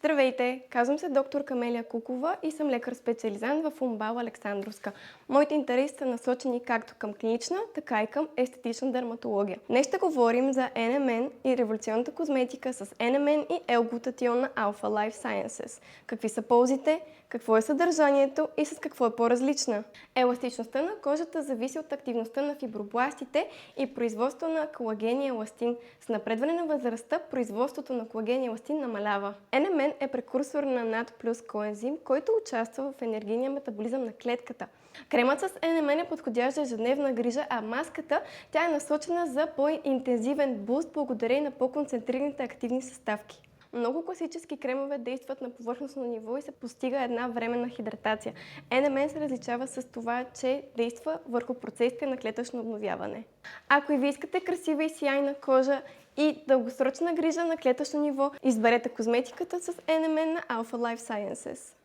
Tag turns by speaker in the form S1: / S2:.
S1: Здравейте! Казвам се доктор Камелия Кукова и съм лекар-специализант в УМБАЛ Александровска. Моите интереси са насочени както към клинична, така и към естетична дерматология. Днес ще говорим за NMN и революционната козметика с NMN и L-глутатион Alpha Life Sciences. Какви са ползите, какво е съдържанието и с какво е по-различна? Еластичността на кожата зависи от активността на фибробластите и производството на колаген и еластин. С напредване на възрастта производството на колаген и еластин намалява. NMN е прекурсор на NAD+ коензим, който участва в енергийния метаболизъм на клетката. Кремът с NMN е подходящ за ежедневна грижа, а маската тя е насочена за по-интензивен буст благодарение на по-концентрираните активни съставки. Много класически кремове действат на повърхностно ниво и се постига една временна хидратация. NMN се различава с това, че действа върху процесите на клетъчно обновяване. Ако и ви искате красива и сияйна кожа и дългосрочна грижа на клетъчно ниво, изберете козметиката с NMN на Alpha Life Sciences.